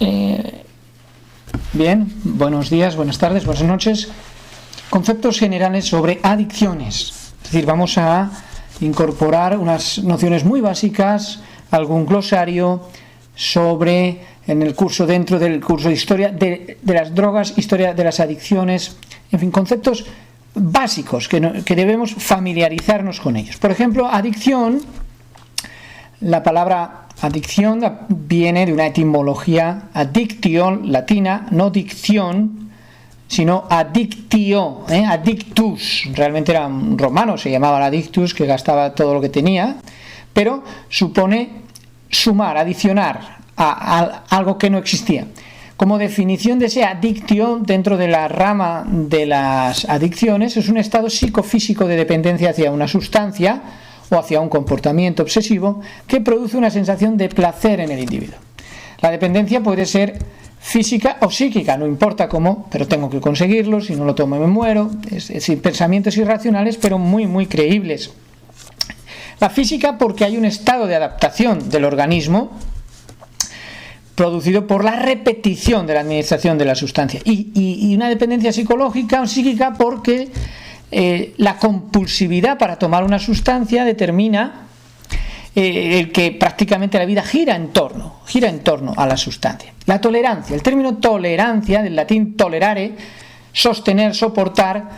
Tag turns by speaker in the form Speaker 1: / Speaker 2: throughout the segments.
Speaker 1: Bien, buenos días, buenas tardes, buenas noches. Conceptos generales sobre adicciones. Es decir, vamos a incorporar unas nociones muy básicas, algún glosario sobre, en el curso, dentro del curso de historia de las drogas, historia de las adicciones, en fin, conceptos básicos que debemos familiarizarnos con ellos. Por ejemplo, adicción, la palabra adicción viene de una etimología adiction latina, no dicción, sino addictio, addictus. Realmente era un romano, se llamaba addictus, que gastaba todo lo que tenía, pero supone sumar, adicionar a algo que no existía. Como definición de ese adictio dentro de la rama de las adicciones, es un estado psicofísico de dependencia hacia una sustancia o hacia un comportamiento obsesivo que produce una sensación de placer en el individuo. La dependencia puede ser física o psíquica, no importa cómo, pero tengo que conseguirlo, si no lo tomo me muero. Es decir, pensamientos irracionales pero muy creíbles. La física, porque hay un estado de adaptación del organismo producido por la repetición de la administración de la sustancia, y una dependencia psicológica o psíquica porque la compulsividad para tomar una sustancia determina el que prácticamente la vida gira en torno a la sustancia. La tolerancia, el término tolerancia, del latín tolerare, sostener, soportar,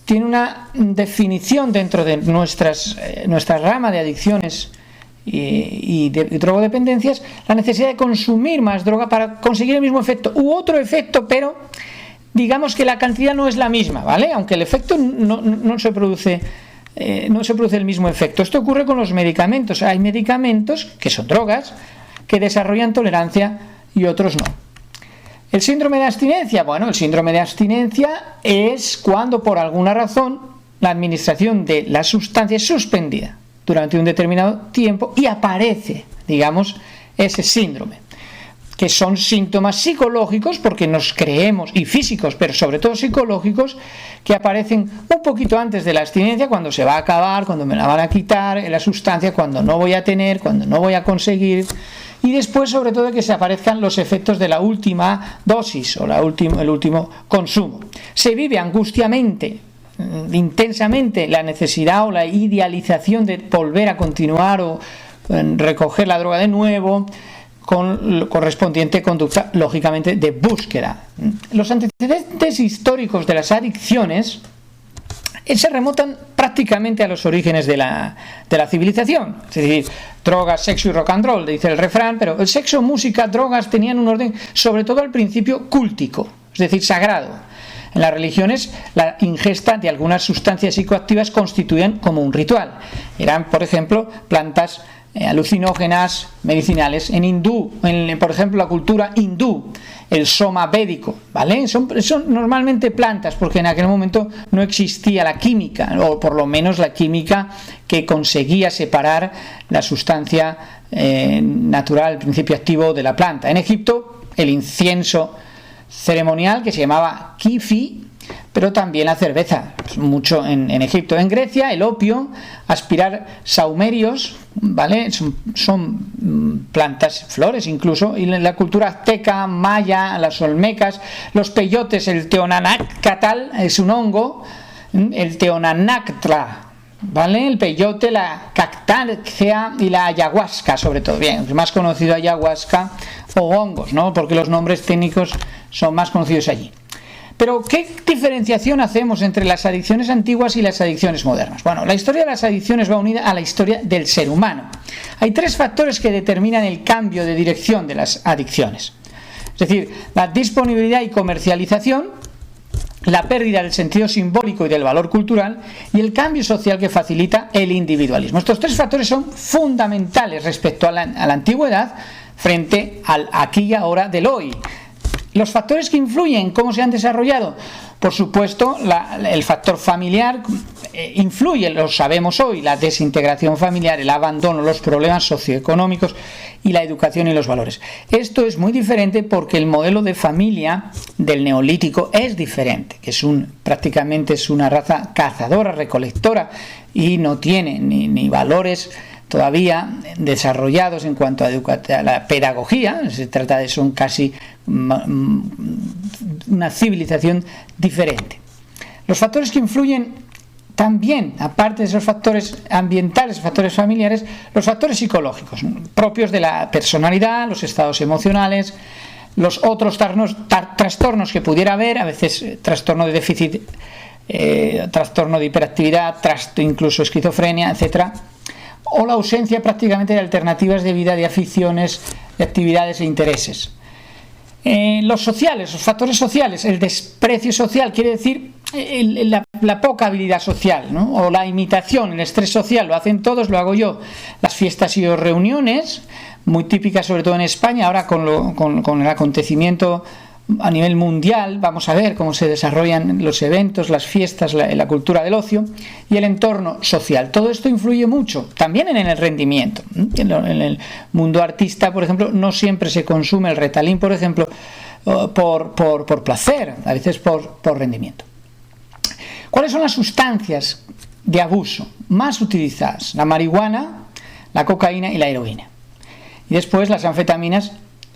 Speaker 1: tiene una definición dentro de nuestra rama de adicciones y de drogodependencias, la necesidad de consumir más droga para conseguir el mismo efecto u otro efecto, pero digamos que la cantidad no es la misma, ¿vale? Aunque el efecto no se produce el mismo efecto. Esto ocurre con los medicamentos. Hay medicamentos que son drogas que desarrollan tolerancia y otros no. El síndrome de abstinencia, bueno, el síndrome de abstinencia es cuando por alguna razón la administración de la sustancia es suspendida durante un determinado tiempo y aparece, digamos, ese síndrome, que son síntomas psicológicos, porque nos creemos, y físicos, pero sobre todo psicológicos, que aparecen un poquito antes de la abstinencia, cuando se va a acabar, cuando me la van a quitar, la sustancia, cuando no voy a tener, cuando no voy a conseguir, y después sobre todo que se aparezcan los efectos de la última dosis o el último consumo. Se vive angustiamente, intensamente, la necesidad o la idealización de volver a continuar o recoger la droga de nuevo, con correspondiente conducta, lógicamente, de búsqueda. Los antecedentes históricos de las adicciones se remontan prácticamente a los orígenes de la civilización. Es decir, drogas, sexo y rock and roll, dice el refrán, pero el sexo, música, drogas tenían un orden, sobre todo al principio, cultico, es decir, sagrado. En las religiones, la ingesta de algunas sustancias psicoactivas constituían como un ritual. Eran, por ejemplo, plantas alucinógenas, medicinales. En hindú, por ejemplo, la cultura hindú, el soma védico, ¿vale? Son normalmente plantas, porque en aquel momento no existía la química, o por lo menos la química que conseguía separar la sustancia natural, el principio activo de la planta. En Egipto, el incienso ceremonial, que se llamaba kifi, pero también la cerveza, mucho en Egipto. En Grecia, el opio, aspirar saumerios, ¿vale? Son plantas, flores incluso, y en la cultura azteca, maya, las olmecas, los peyotes, el teonanacatl es un hongo, el teonanactla, ¿vale? El peyote, la cactácea y la ayahuasca, sobre todo. Bien, el más conocido ayahuasca o hongos, ¿no? Porque los nombres técnicos son más conocidos allí. Pero, ¿qué diferenciación hacemos entre las adicciones antiguas y las adicciones modernas? Bueno, la historia de las adicciones va unida a la historia del ser humano. Hay tres factores que determinan el cambio de dirección de las adicciones. Es decir, la disponibilidad y comercialización, la pérdida del sentido simbólico y del valor cultural, y el cambio social que facilita el individualismo. Estos tres factores son fundamentales respecto a la antigüedad frente al aquí y ahora del hoy. Los factores que influyen, ¿cómo se han desarrollado? Por supuesto, el factor familiar influye, lo sabemos hoy, la desintegración familiar, el abandono, los problemas socioeconómicos y la educación y los valores. Esto es muy diferente porque el modelo de familia del neolítico es diferente, que prácticamente es una raza cazadora, recolectora, y no tiene ni valores todavía desarrollados en cuanto a la pedagogía. Se trata de son casi una civilización diferente. Los factores que influyen también, aparte de esos factores ambientales, factores familiares, los factores psicológicos propios de la personalidad, los estados emocionales, los otros trastornos que pudiera haber, a veces trastorno de déficit, trastorno de hiperactividad, incluso esquizofrenia, etcétera, o la ausencia prácticamente de alternativas de vida, de aficiones, de actividades e intereses. Los sociales, los factores sociales, el desprecio social, quiere decir la poca habilidad social, ¿no? O la imitación, el estrés social, lo hacen todos, lo hago yo. Las fiestas y reuniones, muy típicas sobre todo en España, ahora con el acontecimiento a nivel mundial, vamos a ver cómo se desarrollan los eventos, las fiestas, la cultura del ocio y el entorno social. Todo esto influye mucho, también en el rendimiento. En el mundo artista, por ejemplo, no siempre se consume el Ritalin, por ejemplo, por placer, a veces por rendimiento. ¿Cuáles son las sustancias de abuso más utilizadas? La marihuana, la cocaína y la heroína. Y después las anfetaminas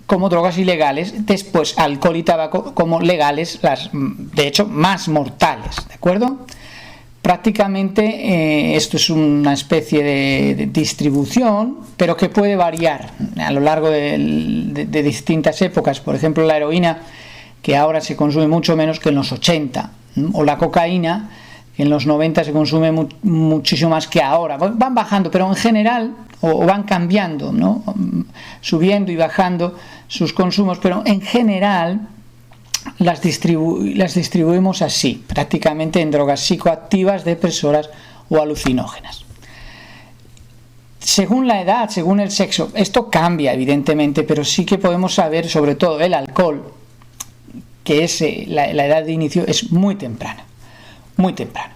Speaker 1: como drogas ilegales, después alcohol y tabaco como legales, de hecho más mortales, ¿de acuerdo? Prácticamente esto es una especie de distribución, pero que puede variar a lo largo de distintas épocas. Por ejemplo, la heroína, que ahora se consume mucho menos que en los 80, o la cocaína, que en los 90 se consume muchísimo más que ahora. Van bajando, pero en general, o van cambiando, ¿no? Subiendo y bajando sus consumos, pero en general las distribuimos así, prácticamente en drogas psicoactivas, depresoras o alucinógenas. Según la edad, según el sexo, esto cambia evidentemente, pero sí que podemos saber, sobre todo el alcohol, que es la edad de inicio es muy temprana, muy temprana.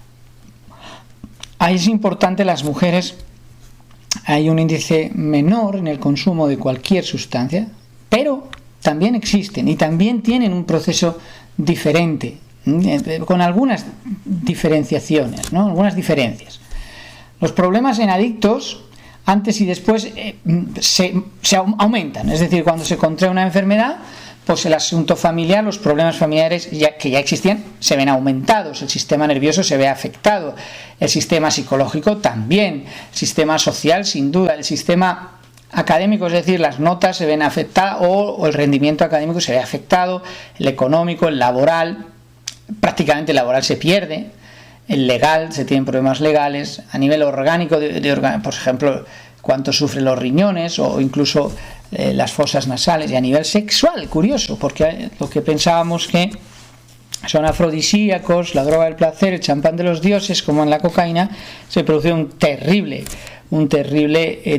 Speaker 1: Ahí es importante las mujeres, hay un índice menor en el consumo de cualquier sustancia, pero también existen y también tienen un proceso diferente, con algunas diferenciaciones, ¿no? Algunas diferencias. Los problemas en adictos antes y después se aumentan, es decir, cuando se contrae una enfermedad, pues el asunto familiar, los problemas familiares que ya existían, se ven aumentados, el sistema nervioso se ve afectado, el sistema psicológico también, el sistema social sin duda, el sistema académico, es decir, las notas se ven afectadas o el rendimiento académico se ve afectado, el económico, el laboral, prácticamente el laboral se pierde, el legal, se tienen problemas legales, a nivel orgánico, por ejemplo, cuánto sufren los riñones o incluso las fosas nasales, y a nivel sexual, curioso, porque lo que pensábamos que son afrodisíacos, la droga del placer, el champán de los dioses, como en la cocaína, se produce un terrible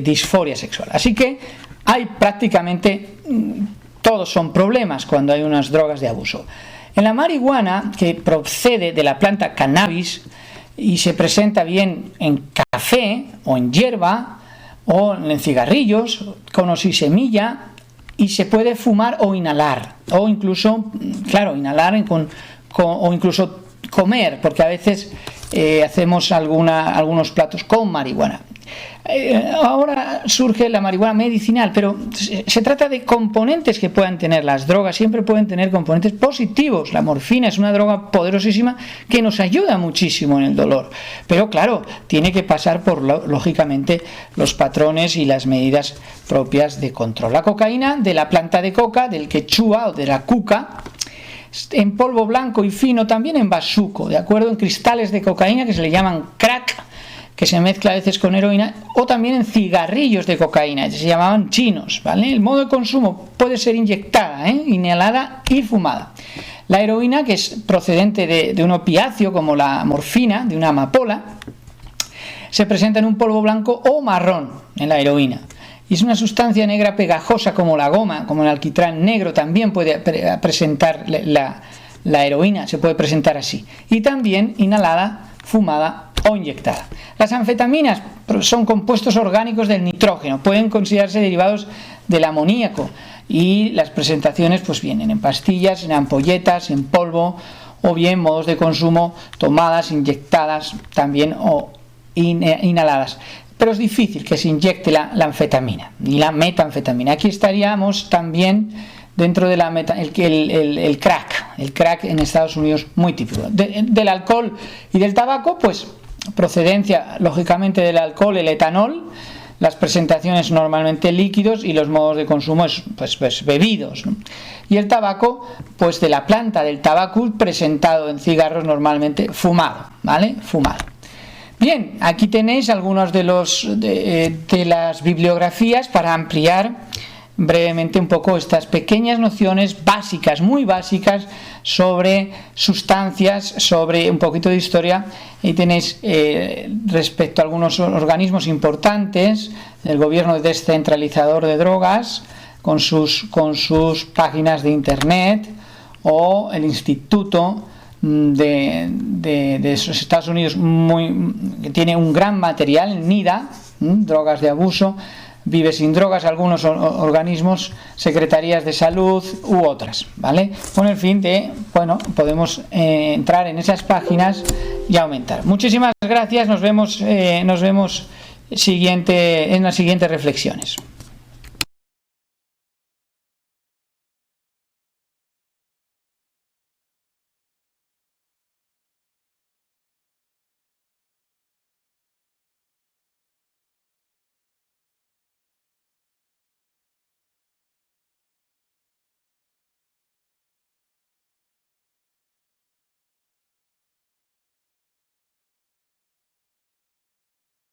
Speaker 1: disforia sexual. Así que hay prácticamente, todos son problemas cuando hay unas drogas de abuso. En la marihuana, que procede de la planta cannabis y se presenta bien en café o en hierba o en cigarrillos, con o sin semilla, y se puede fumar o inhalar, o incluso, claro, inhalar o incluso comer, porque a veces hacemos algunos platos con marihuana. Ahora surge la marihuana medicinal, pero se trata de componentes que puedan tener las drogas, siempre pueden tener componentes positivos. La morfina es una droga poderosísima que nos ayuda muchísimo en el dolor, pero claro, tiene que pasar por lógicamente los patrones y las medidas propias de control. La cocaína de la planta de coca, del quechua o de la cuca, en polvo blanco y fino, también en bazuco, de acuerdo, en cristales de cocaína que se le llaman crack, que se mezcla a veces con heroína, o también en cigarrillos de cocaína, que se llamaban chinos, ¿vale? El modo de consumo puede ser inyectada, inhalada y fumada. La heroína, que es procedente de un opiáceo como la morfina, de una amapola, se presenta en un polvo blanco o marrón en la heroína. Y es una sustancia negra pegajosa como la goma, como el alquitrán negro también puede presentar la heroína, se puede presentar así. Y también inhalada, fumada o inyectada. Las anfetaminas son compuestos orgánicos del nitrógeno, pueden considerarse derivados del amoníaco y las presentaciones pues vienen en pastillas, en ampolletas, en polvo o bien modos de consumo tomadas, inyectadas también o inhaladas. pero es difícil que se inyecte la anfetamina ni la metanfetamina. Aquí estaríamos también dentro de el crack. El crack en Estados Unidos muy típico. Del alcohol y del tabaco, pues procedencia lógicamente del alcohol, el etanol, las presentaciones normalmente líquidos y los modos de consumo pues bebidos, ¿no? Y el tabaco, pues de la planta del tabaco presentado en cigarros normalmente fumado, ¿vale? Fumado. Bien, aquí tenéis algunos de las bibliografías para ampliar brevemente un poco estas pequeñas nociones básicas, muy básicas, sobre sustancias, sobre un poquito de historia. Y tenéis respecto a algunos organismos importantes, el gobierno descentralizador de drogas con sus páginas de internet, o el instituto de esos Estados Unidos que tiene un gran material, el NIDA, drogas de abuso, Vive sin drogas, algunos organismos, secretarías de salud u otras, ¿vale? Con el fin de, podemos entrar en esas páginas y aumentar. Muchísimas gracias, nos vemos en las siguientes reflexiones.